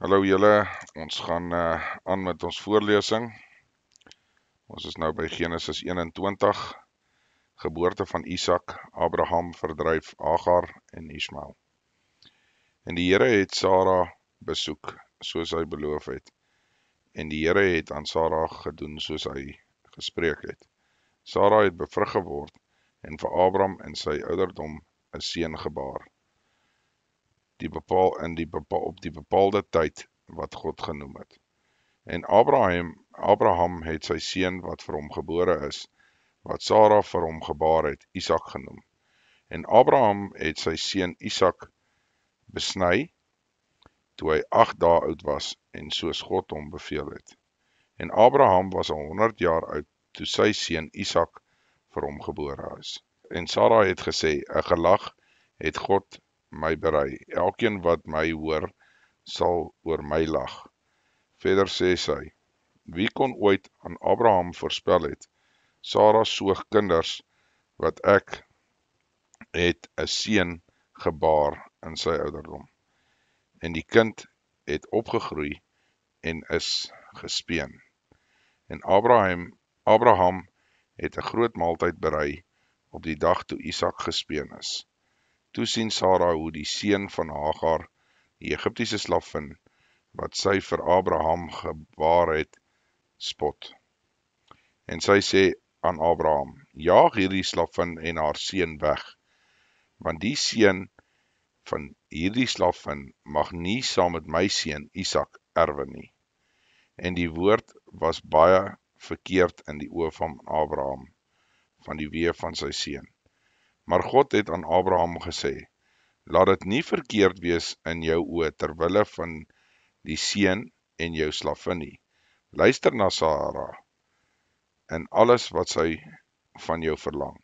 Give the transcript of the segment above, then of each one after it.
Hallo julle, ons gaan aan met ons voorlesing. Ons is nou by Genesis 21, geboorte van Isak, Abraham verdryf Hagar en Ismael. En die Here het Sara besoek, soos hy beloof het. En die Here het aan Sara gedoen soos hy gespreek het. Sara het bevrug geword en vir Abraham in sy ouderdom 'n seun gebaar. Op die bepaalde tyd wat God genoem het. En Abraham het sy seun wat vir hom gebore is, wat Sara vir hom gebaar het, Isak genoem. En Abraham het sy seun Isak besny, toe hy 8 dae oud was, en soos God hom beveel het. En Abraham was al 100 jaar oud, toe sy seun Isak vir hom gebore is. En Sara het gesê, 'n gelag het God my berei, elkeen wat my hoor, sal oor my lag. Verder sê sy, wie kon ooit aan Abraham voorspel het, Sara soog kinders, wat ek het 'n seun gebaar in sy ouderdom. En die kind het opgegroei en is gespeen. En Abraham het 'n groot maaltyd berei op die dag toe Isak gespeen is. Toe sien Sara hoe die seun van Hagar, die Egiptiese slavin, wat sy vir Abraham gebaar het, spot. En sy sê aan Abraham, jaag hierdie slavin en haar seun weg, want die seun van hierdie slavin mag nie saam met my seun Isak erwe nie. En die woord was baie verkeerd in die oë van Abraham, van die weë van sy seun. Maar God het aan Abraham gesê, laat dit nie verkeerd wees in jou oë terwille van die seun en jou slavin nie. Luister na Sara in alles wat sy van jou verlang,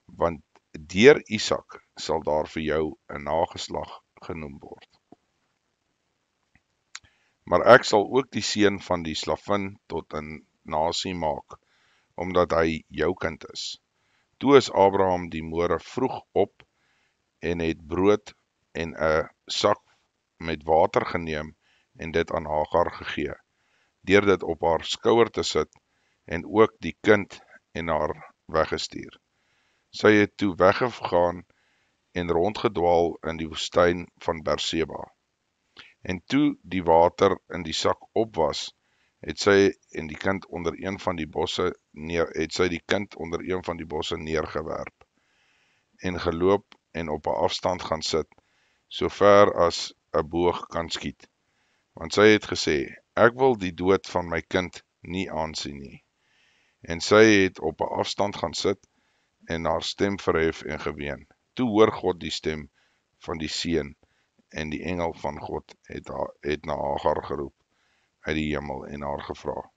want deur Isak sal daar vir jou 'n nageslag genoem word. Maar ek sal ook die seun van die slavin tot 'n nasie maak, omdat hy jou kind is. Toe is Abraham die môre vroeg op en het brood en 'n sak met water geneem en dit aan Hagar gegee, deur dit op haar skouer te sit en ook die kind en haar weggestuur. Sy het toe weggegaan en rondgedwaal in die woestyn van Berseba. En toe die water in die sak op was, het sy die kind onder een van die bosse neergewerp en geloop en op 'n afstand gaan sit, so ver as 'n boog kan skiet. Want sy het gesê, ek wil die dood van my kind nie aansien nie. En sy het op 'n afstand gaan sit en haar stem verhef en geween. Toe hoor God die stem van die seun en die engel van God het na Hagar geroep uit die hemel en haar gevra,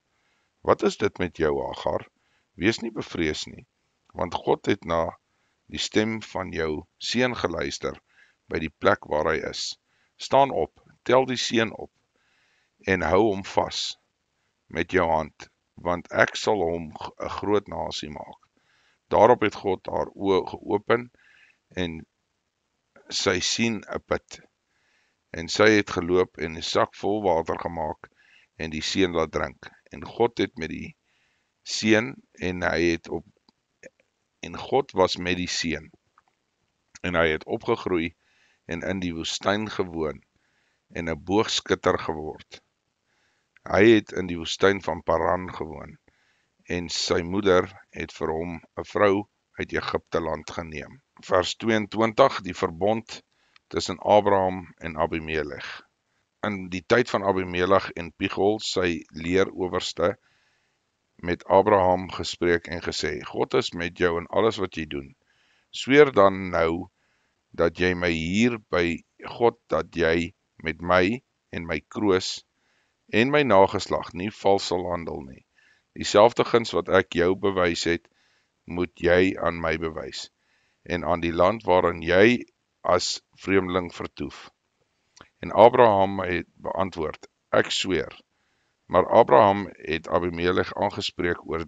wat is dit met jou, Hagar? Wees nie bevrees nie, want God het na die stem van jou seun geluister by die plek waar hy is. Staan op, tel die seun op en hou hom vas met jou hand, want ek sal hom 'n groot nasie maak. Daarop het God haar oë geopen en sy sien 'n put. En sy het geloop en 'n sak vol water gemaak en die seun laat drink. En God het met die seun en God was met die seun. En hy het opgegroei en in die woestyn gewoon en 'n boogskutter geword. Hy het in die woestyn van Paran gewoon en sy moeder het vir hom 'n vrou uit Egipte land geneem. Vers 22, die verbond tussen Abraham en Abimelech. In die tyd van Abimelech en Pichol, sy leerowerste, met Abraham gespreek en gesê, God is met jou in alles wat jy doen. Sweer dan nou, dat jy my hier by God, dat jy met my en my kroos en my nageslag nie vals sal handel nie. Dieselfde guns wat ek jou bewys het, moet jy aan my bewys, en aan die land waarin jy as vreemdeling vertoef. En Abraham het beantwoord, ek sweer. Maar Abraham het Abimelech aangespreek oor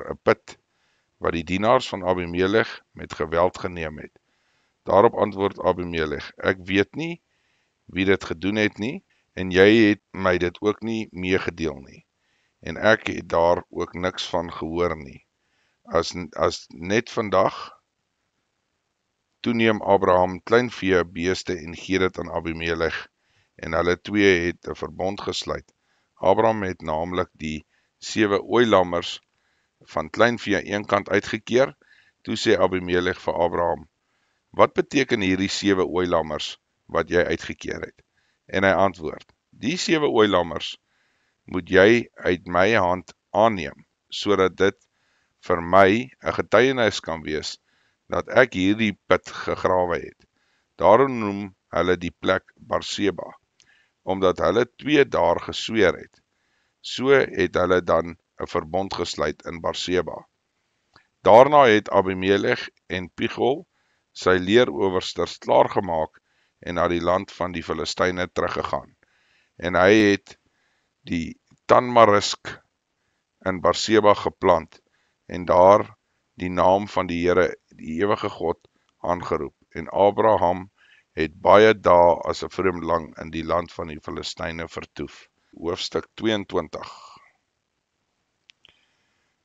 'n put, wat die dienaars van Abimelech met geweld geneem het. Daarop antwoord Abimelech, ek weet nie wie dit gedoen het nie, en jy het my dit ook nie meegedeel nie, en ek het daar ook niks van gehoor nie. As net vandag, toe neem Abraham kleinvee, beeste en gee dit aan Abimelech, en hulle twee het 'n verbond gesluit. Abraham het naamlik die 7 ooilammers van kleinvee aan een kant uitgekeer. Toe sê Abimelech vir Abraham: "Wat beteken hierdie 7 ooilammers wat jy uitgekeer het?" En hy antwoord: "Die 7 ooilammers moet jy uit my hand aanneem, sodat dit vir my 'n getuienis kan wees dat ek hierdie put gegrawe het." Daarom noem hulle die plek Berseba, omdat hulle 2 daar gesweer het. So het hulle dan 'n verbond gesluit in Berseba. Daarna het Abimelech en Pichol sy leerowersters klaargemaak en na die land van die Filistyne teruggegaan. En hy het die Tanmarisk in Berseba geplant en daar die naam van die Here, die ewige God, aangeroep. En Abraham het baie dae as 'n vreemdeling in die land van die Filistyne vertoef. Hoofstuk 22.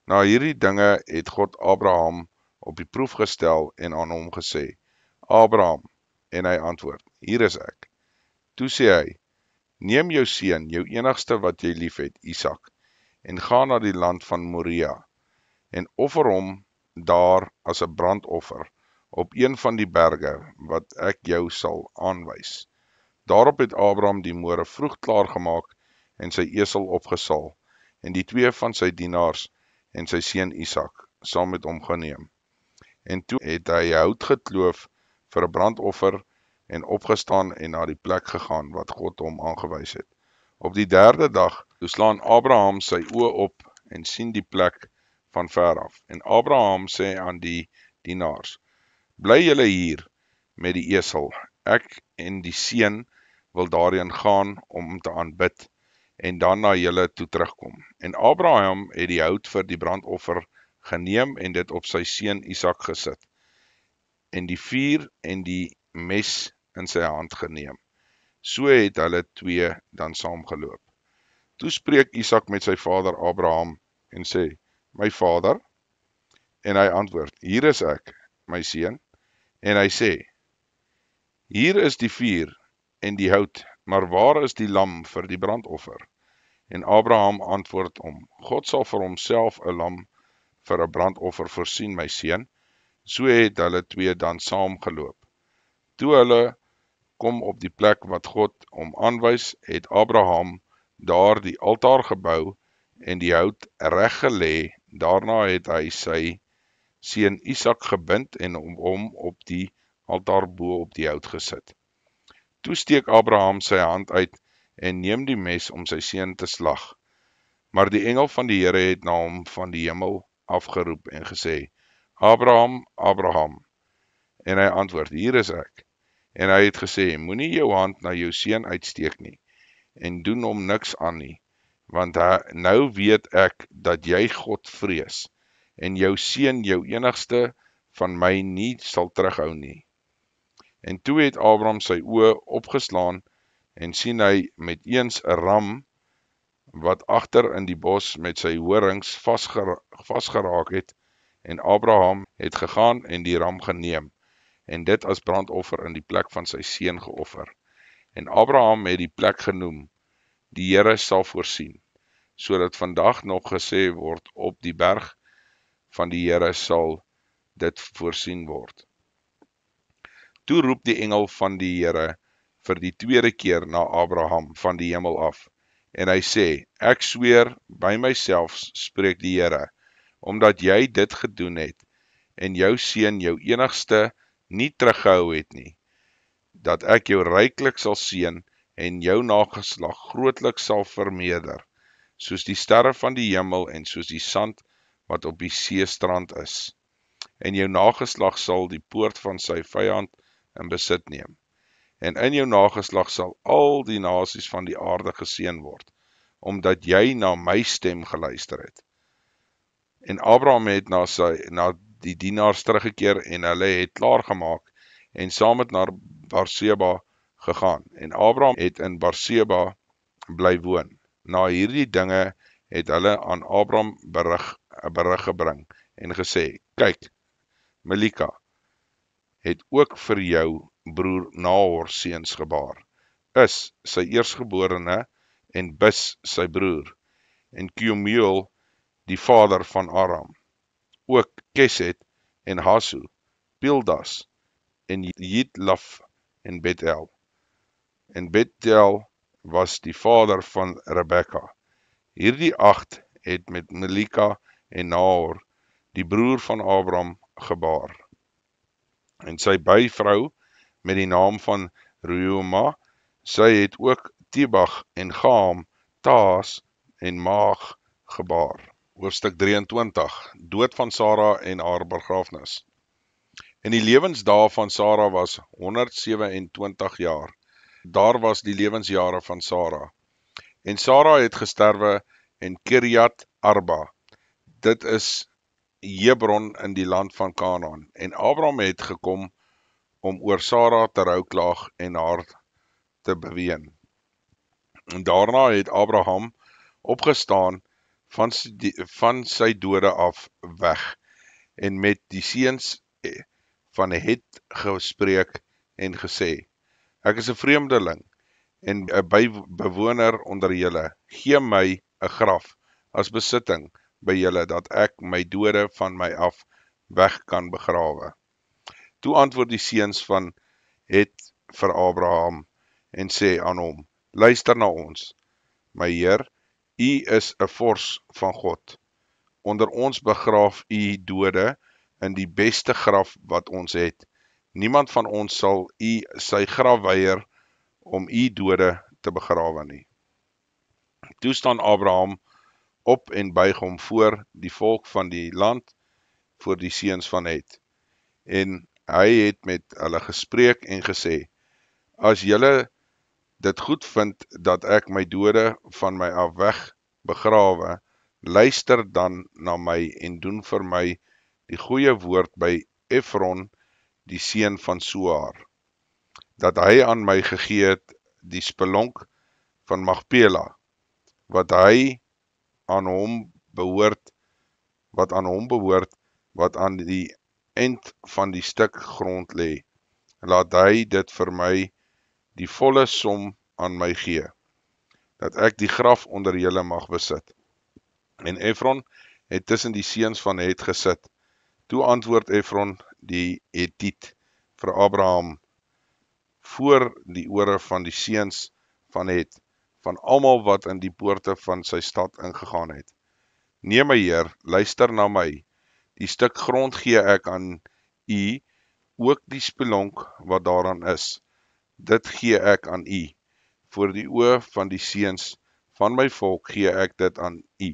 Na hierdie dinge het God Abraham op die proef gestel en aan hom gesê: "Abraham," en hy antwoord: "Hier is ek." Toe sê hy: "Neem jou seun, jou enigste wat jy liefhet, Isak, en gaan na die land van Moria, en offer hom daar as 'n brandoffer op een van die berge wat ek jou sal aanwys." Daarop het Abraham die môre vroeg klaargemaak en sy esel opgesaal, en die 2 van sy dienaars en sy seun Isak saam met hom geneem. En toe het hy hout gekloof vir 'n brandoffer en opgestaan en na die plek gegaan wat God hom aangewys het. Op die 3de dag, toe slaan Abraham sy oë op en sien die plek van ver af. En Abraham sê aan die dienaars: "Bly julle hier met die esel, ek en die seun wil daarheen gaan om te aanbid en dan na julle toe terugkom." En Abraham het die hout vir die brandoffer geneem en dit op sy seun Isak gesit, en die vuur en die mes in sy hand geneem. So het hulle 2 dan saamgeloop. Toe spreek Isak met sy vader Abraham en sê: "My vader?" En hy antwoord: "Hier is ek, my seun." En hy sê: "Hier is die vuur en die hout, maar waar is die lam vir die brandoffer?" En Abraham antwoord hom: "God sal vir homself 'n lam vir 'n brandoffer voorsien, my seun." So het hulle 2 dan saamgeloop. Toe hulle kom op die plek wat God hom aanwys, het Abraham daar die altaar gebou en die hout reg gelê. Daarna het hy sy seun Isak gebind en hom op die altaar bo op die hout gesit. Toe steek Abraham sy hand uit en neem die mes om sy seun te slag. Maar die engel van die Here het na hom van die hemel afgeroep en gesê: "Abraham, Abraham." En hy antwoord: "Hier is ek." En hy het gesê: "Moenie jou hand na jou seun uitsteek nie, en doen hom niks aan nie, want nou weet ek dat jy God vrees, en jou seun, jou enigste, van my nie sal terughou nie." En toe het Abraham sy oë opgeslaan en sien hy met eens 'n ram wat agter in die bos met sy horings vasgeraak het, en Abraham het gegaan en die ram geneem en dit as brandoffer in die plek van sy seun geoffer. En Abraham het die plek genoem: "Die Here sal voorsien," sodat vandag nog gesê word: "Op die berg van die Here sal dit voorsien word." Toe roep die engel van die Here vir die 2de keer na Abraham van die hemel af, en hy sê: "Ek sweer by myself, spreek die Here, omdat jy dit gedoen het en jou seun, jou enigste, nie teruggehou het nie, dat ek jou ryklik sal seën en jou nageslag grootlik sal vermeerder, soos die sterre van die hemel en soos die sand wat op die seestrand is. En jou nageslag sal die poort van sy vyand in besit neem. En in jou nageslag sal al die nasies van die aarde geseën word, omdat jy na my stem geluister het." En Abraham het na die dienaars teruggekeer en hulle het klaargemaak en saam met na Berseba gegaan, en Abraham het in Berseba bly woon. Na hierdie dinge het hulle aan Abraham berig gebring en gesê, kyk, Milika het ook vir jou broer Nahor seuns gebaar, Is sy eerstgeborene en Bis sy broer, en Kemuel die vader van Aram, ook Keset en Hasu, Pildas en Jidlaf en Betel. En Betel was die vader van Rebekka. Hierdie 8 het met Milika en Nahor, die broer van Abraham, gebaar. En sy byvrou met die naam van Reuma, sy het ook Tebag en Gaam, Taas en Maag gebaar. Hoofstuk 23, dood van Sara en haar begrafnis. En die lewensdae van Sara was 127 jaar. Daar was die lewensjare van Sara. En Sara het gesterwe in Kiriat Arba. Dit is Hebron in die land van Kanaan. En Abraham het gekom om oor Sara te rouklaag en haar te beween. En daarna het Abraham opgestaan van sy dode af weg en met die seuns van Het gespreek en gesê, ek is 'n vreemdeling en 'n bewoner onder julle, gee my 'n graf as besitting by julle, dat ek my dode van my af weg kan begrawe. Toe antwoord die seuns van Het vir Abraham en sê aan hom, luister na ons, my Heer, U is 'n vors van God. Onder ons begraaf U dode in die beste graf wat ons het. Niemand van ons sal U sy graf weier om U dode te begrawe nie. Toe staan Abraham op en buig hom voor die volk van die land, voor die seuns van Het. En hy het met hulle gespreek en gesê, as julle dit goed vind dat ek my dode van my af weg begrawe, luister dan na my en doen vir my die goeie woord by Efron, die seun van Soar, dat hy aan my gegee het die spelonk van Magpela, wat aan hom behoort, wat aan die eind van die stuk grond lê. Laat hy dit vir my die volle som aan my gee, dat ek die graf onder julle mag besit. En Efron het tussen die seuns van Het gesit. Toe antwoord Efron die Hetiet vir Abraham voor die ore van die seuns van Het, van almal wat in die poorte van sy stad ingegaan het. Nee my Heer, luister na my, die stuk grond gee ek aan U, ook die spelonk wat daaraan is. Dit gee ek aan U, voor die oë van die seuns van my volk gee ek dit aan U.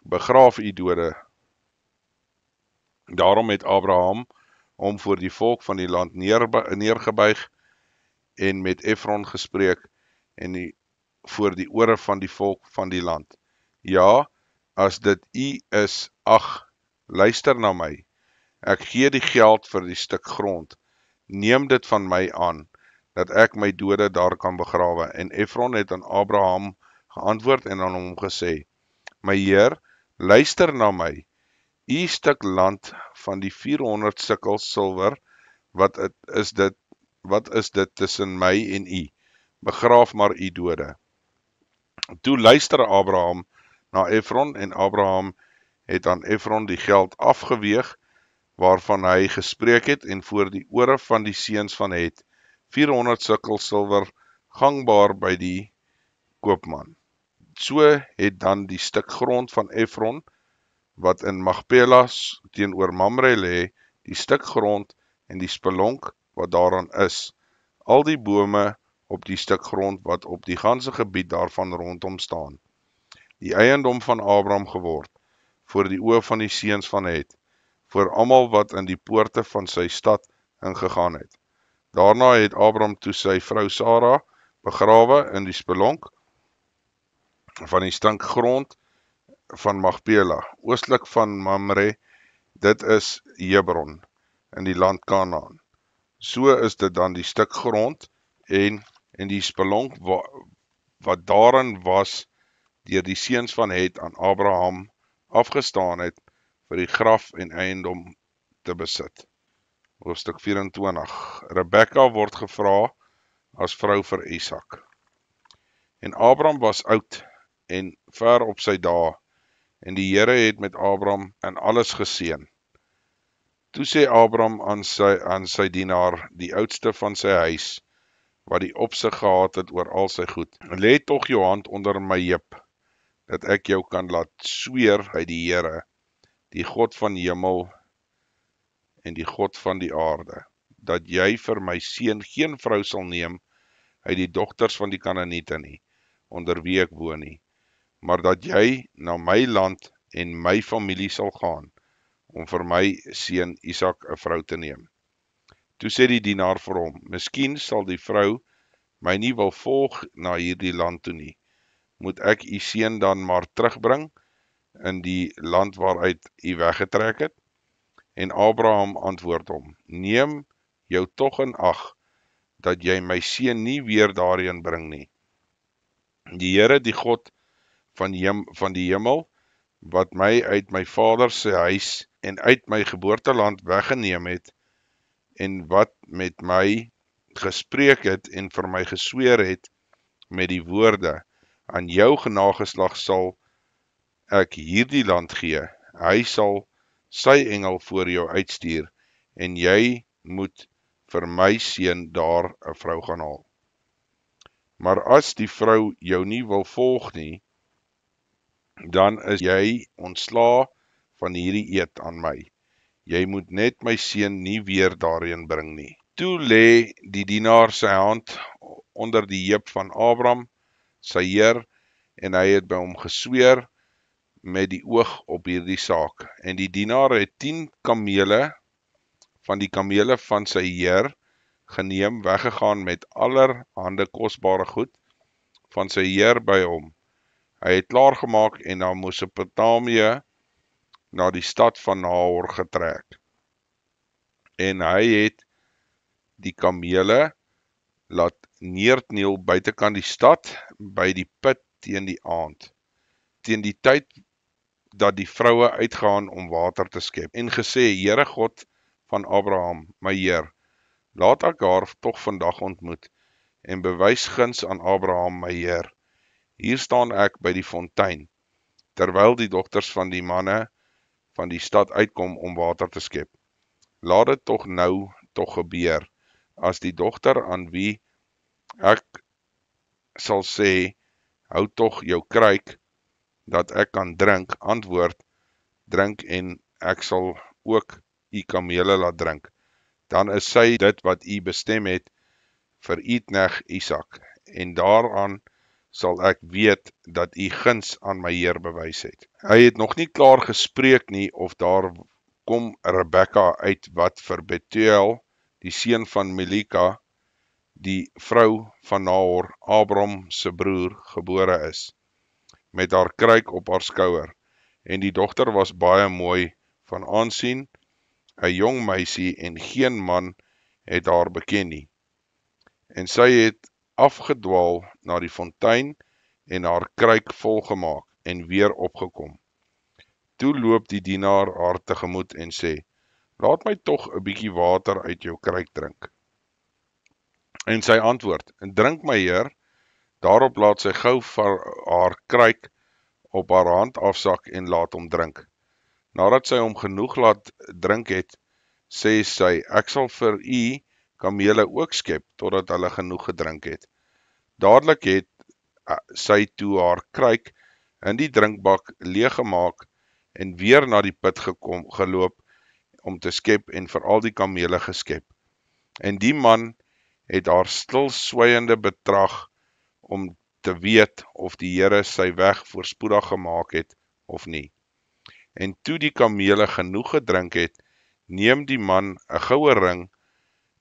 Begraaf U dode. Daarom het Abraham hom voor die volk van die land neergebuig en met Efron gespreek en voor die ore van die volk van die land. Ja, as dit U is, ag, luister na my. Ek gee die geld vir die stuk grond. Neem dit van my aan, dat ek my dode daar kan begrawe. En Efron het aan Abraham geantwoord en aan hom gesê, my Heer, luister na my. U stuk land van die 400 sikkel silwer, wat is dit tussen my en U? Begraaf maar U dode. Toe luister Abraham na Efron en Abraham het aan Efron die geld afgeweeg, waarvan hy gespreek het en voor die ore van die seuns van Het, 400 sikkel silwer gangbaar by die koopman. So het dan die stuk grond van Efron, wat in Magpela teenoor Mamre lê, die stuk grond en die spelonk wat daaraan is, al die bome op die stuk grond wat op die ganse gebied daarvan rondom staan, die eiendom van Abraham geword, voor die oë van die seuns van Het, voor almal wat in die poorte van sy stad ingegaan het. Daarna het Abraham toe sy vrou Sara begrawe in die spelonk van die stuk grond van Magpela, oostlik van Mamre, dit is Hebron, in die land Kanaan. So is dit dan die stuk grond en die spelonk wat daarin was, deur die seuns van Het aan Abraham afgestaan het vir die graf en eiendom te besit. Hoofstuk 24. Rebekka word gevra as vrou vir Isak. En Abraham was oud en ver op sy dae, en die Here het met Abraham in alles geseën. Toe sê Abraham aan sy dienaar, die oudste van sy huis, wat die opsig gehad het oor al sy goed, lê tog jou hand onder my heup, dat ek jou kan laat sweer by die Here, die God van die hemel en die God van die aarde, dat jy vir my seun geen vrou sal neem uit die dogters van die Kanaaniete nie, onder wie ek woon nie, maar dat jy na my land en my familie sal gaan, om vir my seun Isak 'n vrou te neem. Toe sê die dienaar vir hom, miskien sal die vrou my nie wil volg na hierdie land toe nie, moet ek u seun dan maar terugbring in die land waaruit u weggetrek het? En Abraham antwoord hom, neem jou tog in ag, dat jy my seun nie weer daarheen bring nie. Die Here, die God van die hemel, wat my uit my vader se huis en uit my geboorteland weggeneem het, en wat met my gespreek het en vir my gesweer het met die woorde, aan jou genageslag sal ek hierdie land gee. Hy sal sy engel voor jou uitstuur, en jy moet vir my seun daar 'n vrou gaan haal. Maar as die vrou jou nie wil volg nie, dan is jy ontslaa van hierdie eed aan my. Jy moet net my seun nie weer daarheen bring nie. Toe lê die dienaar sy hand onder die heup van Abraham, sy heer, en hy het by hom gesweer met die oog op hierdie saak. En die dienaar het 10 kamele van die kamele van sy heer geneem, weggegaan met allerhande kosbare goed van sy heer by hom. Hy het klaargemaak en na Mesopotamië, na die stad van Nahor getrek. En hy het die kamele laat neerkniel buitekant die stad, by die put teen die aand, teen die tyd dat die vroue uitgaan om water te skep, en gesê, Here God van Abraham, my Heer, laat ek haar tog vandag ontmoet, en bewys guns aan Abraham, my Heer. Hier staan ek by die fontein, terwyl die dogters van die manne van die stad uitkom om water te skep. Laat dit tog nou tog gebeur, as die dogter aan wie ek sal sê, hou tog jou kruik, dat ek kan drink, antwoord, drink en ek sal ook u kamele laat drink. Dan is sy dit wat u bestem het vir u knegt Isak, en daaraan sal ek weet dat u guns aan my Heer bewys het. Hy het nog nie klaar gespreek nie, of daar kom Rebekka uit wat vir Betuel, die seun van Milika, die vrou van Nahor, Abraham se broer, gebore is, met haar kruik op haar skouer, en die dogter was baie mooi van aansien, 'n jong meisie, en geen man het haar beken nie. En sy het afgedwaal na die fontein, en haar kruik volgemaak, en weer opgekom. Toe loop die dienaar haar tegemoet en sê, laat my tog 'n bietjie water uit jou kruik drink. En sy antwoord, drink my Heer. Daarop laat sy gou vir haar kruik op haar hand afsak en laat hom drink. Nadat sy hom genoeg laat drink het, sê sy, ek sal vir u kamele ook skep, totdat hulle genoeg gedrink het. Dadelik het sy toe haar kruik in die drinkbak leeggemaak, en weer na die put geloop, om te skep, en vir al die kamele geskep. En die man het haar stil swygende betrag, om te weet of die Here sy weg voorspoedig gemaak het, of nie. En toe die kamele genoeg gedrink het, neem die man 'n goue ring,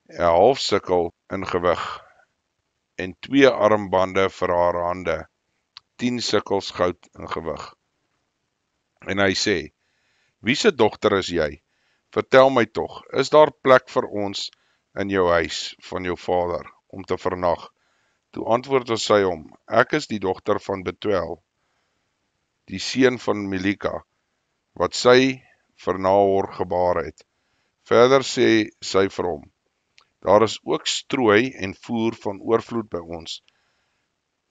'n half sikkel in gewig, en 2 armbande vir haar hande, 10 sikkels goud in gewig. En hy sê, wie se dogter is jy? Vertel my tog, is daar plek vir ons in jou huis van jou vader, om te vernag. Toe antwoordde sy hom, ek is die dogter van Betuel, die seun van Milika, wat sy vir Nahor gebaar het. Verder sê sy vir hom, daar is ook strooi en voer van oorvloed by ons,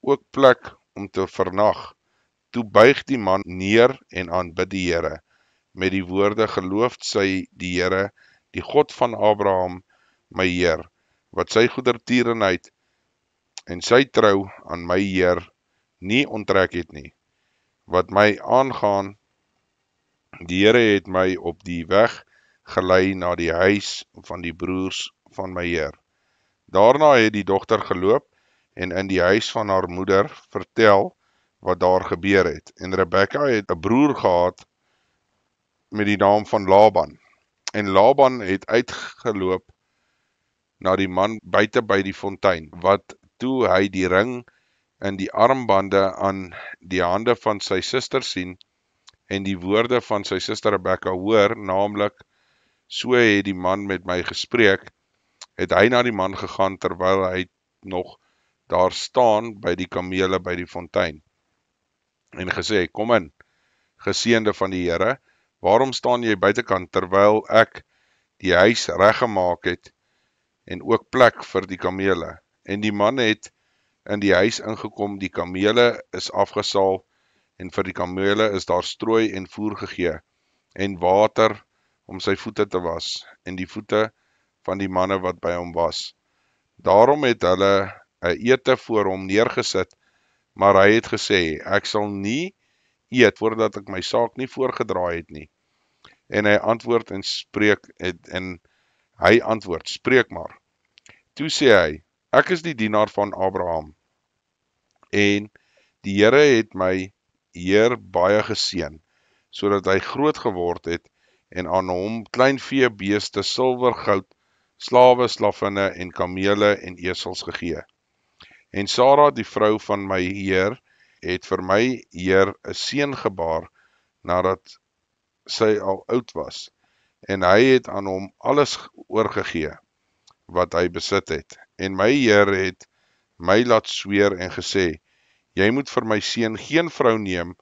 ook plek om te vernag. Toe buig die man neer en aanbid die Here, met die woorde, geloof sy die Here, die God van Abraham, my Heer, wat sy goedertierenheid en sy trou aan my Heer nie onttrek het nie. Wat my aangaan, die Here het my op die weg gelei na die huis van die broers van my Heer. Daarna het die dogter geloop en in die huis van haar moeder vertel wat daar gebeur het. En Rebekka het 'n broer gehad met die naam van Laban. En Laban het uitgeloop na die man buite by die fontein, wat toe hy die ring in die armbande aan die hande van sy suster sien, en die woorde van sy suster Rebekka hoor, naamlik, so het die man met my gespreek, het hy na die man gegaan, terwyl hy nog daar staan by die kamele by die fontein, en gesê, kom in, geseënde van die Here, waarom staan jy buitekant, terwyl ek die huis reggemaak het, en ook plek vir die kamele? En die man het in die huis ingekom, die kamele is afgesaal, en vir die kamele is daar strooi en voer gegee, en water om sy voete te was, en die voete van die manne wat by hom was. Daarom het hulle 'n ete voor hom neergesit, maar hy het gesê, ek sal nie eet, voordat ek my saak nie voorgedraai het nie. En hy antwoord, spreek maar. Toe sê hy, ek is die dienaar van Abraham, en die Here het my Heer baie geseën, sodat hy groot geword het, en aan hom kleinvee, beeste, silwer, goud, slawe, slavinne en kamele en esels gegee. En Sara, die vrou van my Heer, het vir my Heer 'n seun gebaar, nadat sy al oud was, en hy het aan hom alles oorgegee, wat hy besit het. En my Heer het my laat sweer en gesê, jy moet vir my seun geen vrou neem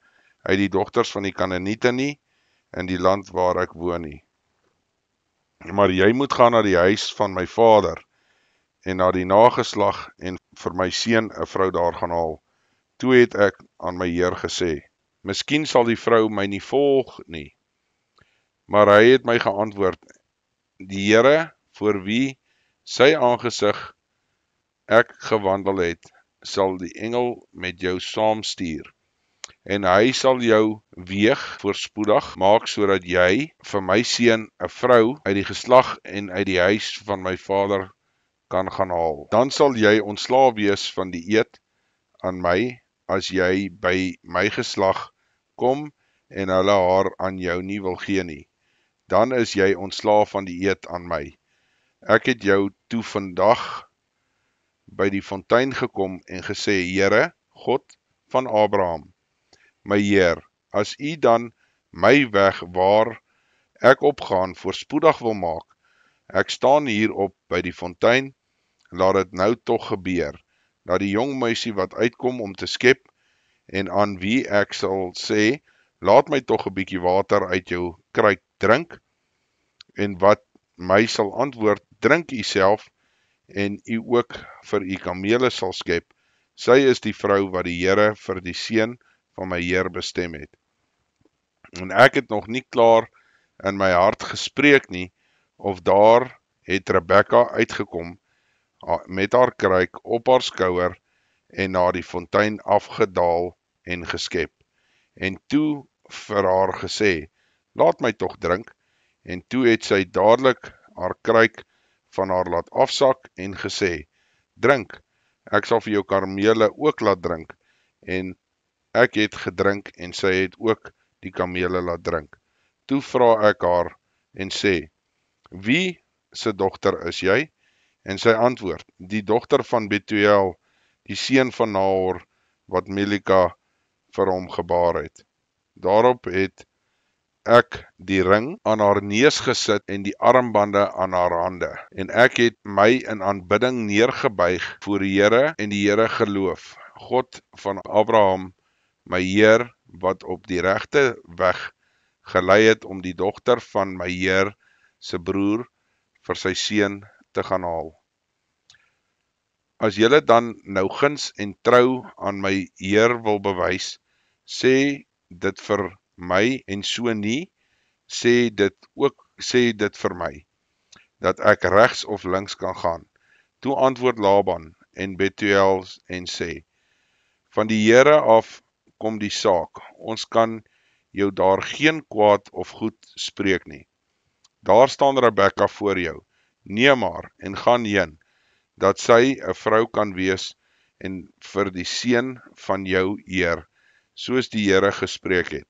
uit die dogters van die Kanaaniete nie, in die land waar ek woon nie. Maar jy moet gaan na die huis van my vader, en na die nageslag, en vir my seun 'n vrou daar gaan haal. Toe het ek aan my Heer gesê, miskien sal die vrou my nie volg nie. Maar hy het my geantwoord, die Here, voor wie sy aangesig ek gewandel het, sal die engel met jou saamstuur, en hy sal jou weeg voorspoedig maak, sodat jy vir my seun 'n vrou uit die geslag en uit die huis van my vader kan gaan haal. Dan sal jy ontslae wees van die eed aan my, as jy by my geslag kom en hulle haar aan jou nie wil gee nie. Dan is jy ontslae van die eed aan my. Ek het jou toe vandag by die fontein gekom en gesê, Here, God van Abraham, my Heer, as u dan my weg waar ek opgaan voorspoedig wil maak, ek staan hier op by die fontein, laat dit nou tog gebeur, dat die jong meisie wat uitkom om te skep, en aan wie ek sal sê, laat my tog 'n bietjie water uit jou kruik drink, en wat my sal antwoord, drink u self, en u ook vir u kamele sal skep, sy is die vrou wat die Here vir die seun van my Heer bestem het. En ek het nog nie klaar in my hart gespreek nie, of daar het Rebekka uitgekom, met haar kruik op haar skouer, en na die fontein afgedaal en geskep, en toe vir haar gesê, laat my tog drink, en toe het sy dadelik haar kruik van haar laat afsak, en gesê, drink, ek sal vir jou kamele ook laat drink, en ek het gedrink, en sy het ook die kamele laat drink. Toe vra ek haar, en sê, wie se dogter is jy? En sy antwoord, die dogter van Betuel, die seun van Nahor, wat Milika vir hom gebaar het. Daarop het ek die ring aan haar neus gesit en die armbande aan haar hande. En ek het my in aanbidding neergebuig voor die Here en die Here geloof. God van Abraham, my Heer, wat op die regte weg gelei het om die dogter van my Heer se broer vir sy seun te gaan haal. As julle dan nou guns en trou aan my Heer wil bewys, sê dit vir my en so nie, sê dit vir my, dat ek regs of links kan gaan. Toe antwoord Laban en Betuel en sê, van die Here af kom die saak, ons kan jou daar geen kwaad of goed spreek nie. Daar staan Rebekka voor jou, neem maar en gaan heen, dat sy 'n vrou kan wees en vir die seun van jou eer, soos die Here gespreek het.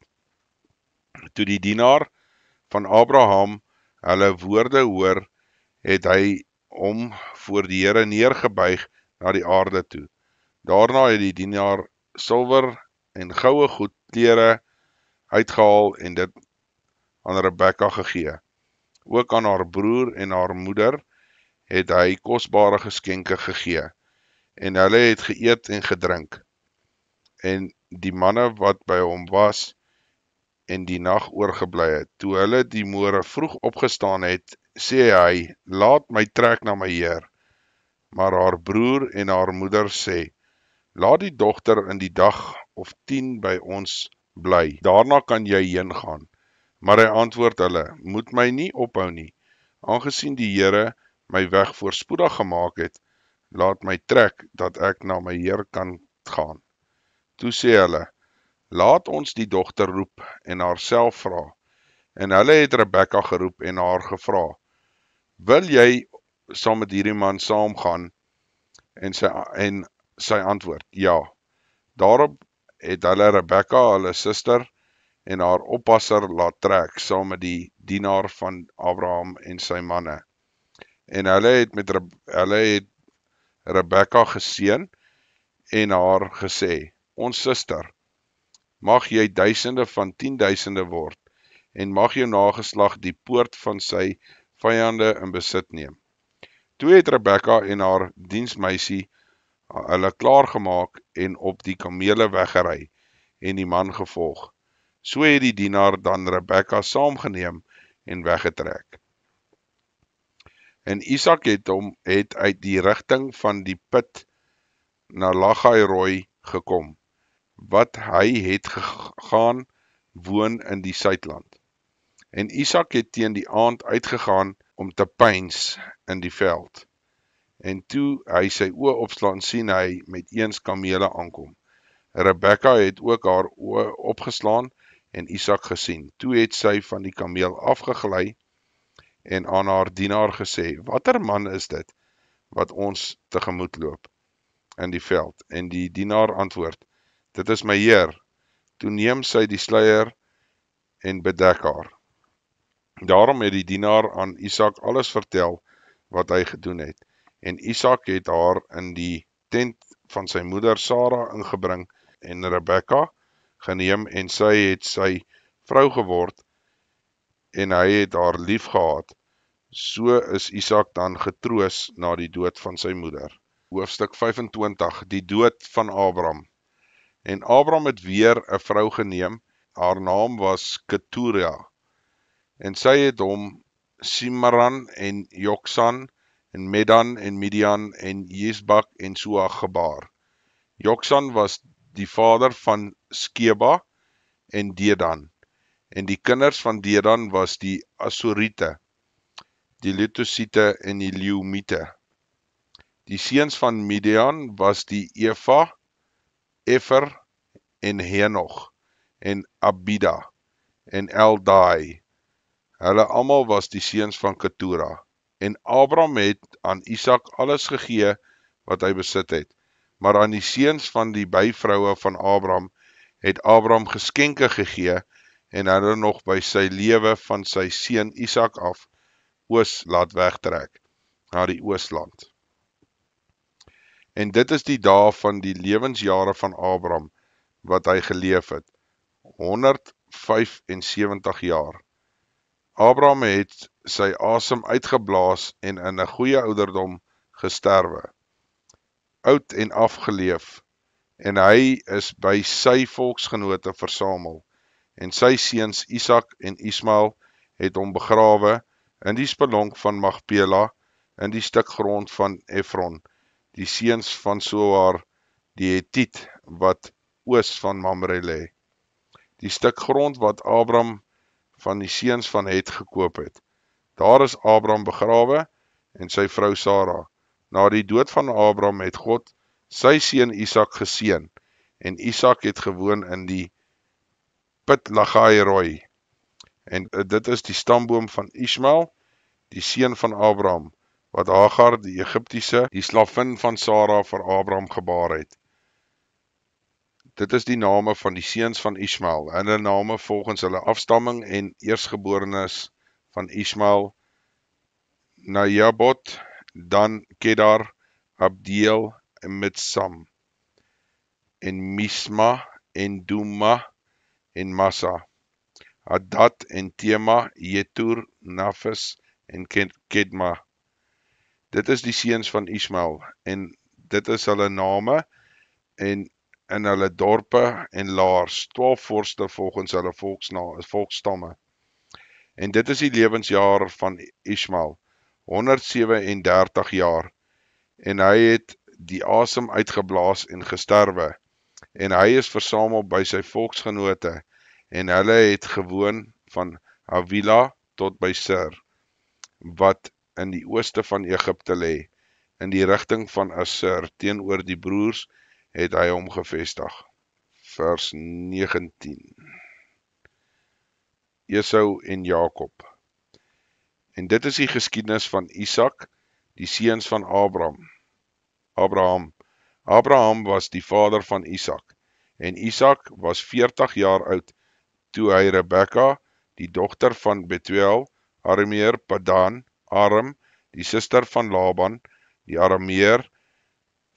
Toe die dienaar van Abraham hulle woorde hoor, het hy hom voor die Here neergebuig na die aarde toe. Daarna het die dienaar silwer en goue goed klere uitgehaal en dit aan Rebekka gegee. Ook aan haar broer en haar moeder het hy kosbare geskenke gegee, en hulle het geëet en gedrink. En die manne wat by hom was en die nag oorgebly het, toe hulle die môre vroeg opgestaan het, sê hy, laat my trek na my Heer. Maar haar broer en haar moeder sê, laat die dogter in die dag of 10 by ons bly, daarna kan jy heen gaan. Maar hy antwoord hulle, moet my nie ophou nie, aangesien die Here my weg voorspoedig gemaak het, laat my trek, dat ek na my Heer kan gaan. Toe sê hulle, laat ons die dogter roep en haar self vra. En hulle het Rebekka geroep en haar gevra, wil jy saam met hierdie man saamgaan? En sy antwoord, ja. Daarop het hulle Rebekka, hulle suster, en haar oppasser laat trek, saam met die dienaar van Abraham en sy manne. En hulle het Rebekka geseën en haar gesê, ons suster, mag jy duisende van 10.000 word, en mag jou nageslag die poort van sy vyande in besit neem. Toe het Rebekka en haar diensmeisie hulle klaargemaak en op die kamele weggery en die man gevolg. So het die dienaar dan Rebekka saamgeneem en weggetrek. En Isak het uit die rigting van die put na Lagai-roi gekom, wat hy het gegaan woon in die Suidland. En Isak het teen die aand uitgegaan om te pyns in die veld. En toe hy sy oë opslaan, sien hy met eens kamele aankom. Rebekka het ook haar oë opgeslaan en Isak gesien. Toe het sy van die kameel afgegly en aan haar dienaar gesê, watter man is dit, wat ons tegemoet loop in die veld? En die dienaar antwoord, dit is my Heer. Toe neem sy die sluier en bedek haar. Daarom het die dienaar aan Isak alles vertel wat hy gedoen het. En Isak het haar in die tent van sy moeder Sara ingebring en Rebekka geneem en sy het sy vrou geword en hy het haar lief gehad. So is Isak dan getroos na die dood van sy moeder. Hoofstuk 25, die dood van Abram. En Abram het weer 'n vrou geneem, haar naam was Ketura. En sy het hom Simran en Joksan en Medan en Midian en Jesbak en Soag gebaar. Joksan was die vader van Skeba en Dedan. En die kinders van Dedan was die Asorite, die Letosiete en die Leumite. Die seuns van Midian was die Efa, Efer en Henoch en Abida en Eldai. Hulle almal was die seuns van Ketura. En Abram het aan Isak alles gegee wat hy besit het. Maar aan die seuns van die byvroue van Abram het Abram geskenke gegee en hulle nog by sy lewe van sy seun Isak af oos laat wegtrek na die oosland. En dit is die dae van die lewensjare van Abram wat hy geleef het, 75 jaar. Abraham het sy asem uitgeblaas en in 'n goeie ouderdom gesterwe, oud en afgeleef, en hy is by sy volksgenote versamel, en sy seuns Isak en Ismael het hom begrawe in die spelonk van Magpela, in die stuk grond van Efron, die seuns van Soar, die Hetiet, wat oos van Mamre lê. Die stuk grond wat Abraham van die seuns van Het gekoop het. Daar is Abraham begrawe en sy vrou Sara. Na die dood van Abraham het God sy seun Isak geseën, en Isak het gewoon in die Pit Lagai-roi. En dit is die stamboom van Ismael, die seun van Abraham, wat Hagar, die Egiptiese, die slavin van Sara vir Abraham gebaar het. Dit is die name van die seuns van Ismael, hulle name volgens hulle afstamming en eersgeborenes van Ismael, Najabot, dan Kedar, Abdeel en Mitsam, en Misma, en Duma, en Massa, Hadad en Tema, Jetur, Nafis en Kedma. Dit is die seuns van Ismael, en dit is hulle name, en in hulle dorpe en laars, 12 vorste volgens hulle volksstamme. En dit is die lewensjaar van Ismael, 137 jaar, en hy het die asem uitgeblaas en gesterwe, en hy is versamel by sy volksgenote, en hulle het gewoon van Havila tot by Sir, wat in die ooste van Egipte lê, in die rigting van Assur, teenoor die broers het hy hom gevestig. Vers 19. Esau en Jakob. En dit is die geskiedenis van Isak, die seuns van Abraham. Abraham was die vader van Isak, en Isak was 40 jaar oud, toe hy Rebekka, die dogter van Betuel, Arameer Padan, Aram, die suster van Laban, die Arameer,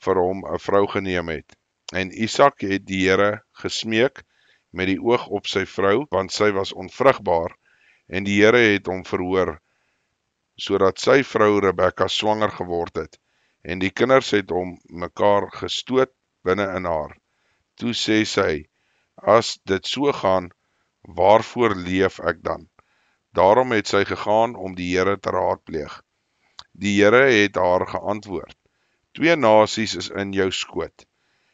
vir hom 'n vrou geneem het. En Isak het die Here gesmeek met die oog op sy vrou, want sy was onvrugbaar, en die Here het hom verhoor, sodat sy vrou Rebekka swanger geword het, en die kinders het hom mekaar gestoot binne in haar. Toe sê sy, as dit so gaan, waarvoor leef ek dan? Daarom het sy gegaan om die Here te raadpleeg. Die Here het haar geantwoord, 2 nasies is in jou skoot,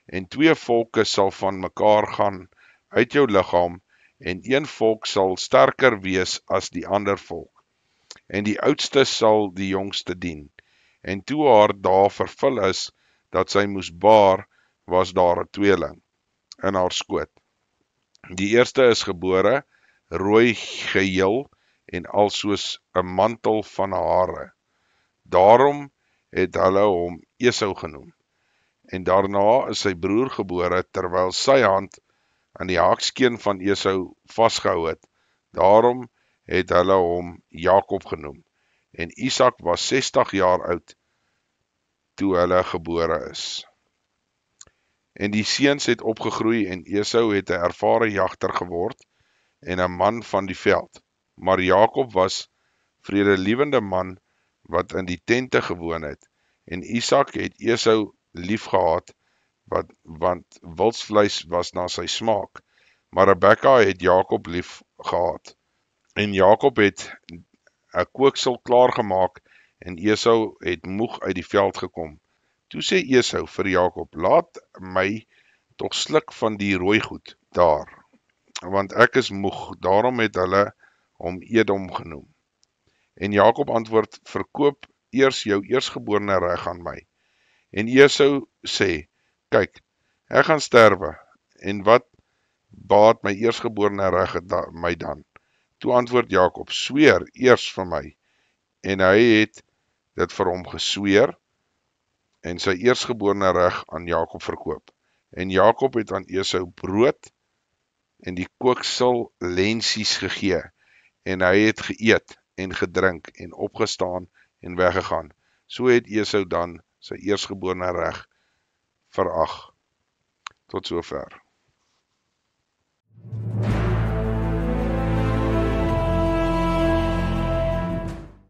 en 2 volke sal van mekaar gaan uit jou liggaam, en 1 volk sal sterker wees as die ander volk, en die oudste sal die jongste dien. En toe haar dae vervul is, dat sy moes baar, was daar 'n tweeling in haar skoot. Die eerste is gebore, rooi geheel, en al soos 'n mantel van hare. Daarom het hulle hom Esau genoem. En daarna is sy broer gebore, terwyl sy hand aan die haakskeen van Esau vasgehou het. Daarom het hulle hom Jakob genoem. En Isak was 60 jaar oud, toe hulle gebore is. En die seuns het opgegroei, en Esau het 'n ervare jagter geword, en 'n man van die veld. Maar Jakob was vredelievende man, wat in die tente gewoon het. En Isak het Esau lief gehad, want wildsvleis was na sy smaak. Maar Rebekka het Jakob lief gehad. En Jakob het 'n kooksel klaargemaak, en Esau het moeg uit die veld gekom. Toe sê Esau vir Jakob, laat my tog sluk van die rooi goed daar, want ek is moeg. Daarom het hulle hom Edom genoem. En Jakob antwoord, verkoop eers jou eersgeborene reg aan my. En Esau sê, kyk, ek gaan sterwe, en wat baat my eersgeborene reg my dan? Toe antwoord Jakob, sweer eers vir my. En hy het dit vir hom gesweer, en sy eersgeborene reg aan Jakob verkoop. En Jakob het aan Esau brood en die kooksel lensies gegee, en hy het geëet en gedrink en opgestaan en weggegaan. So het Esau dan sy eersgeborene reg verag. Tot sover.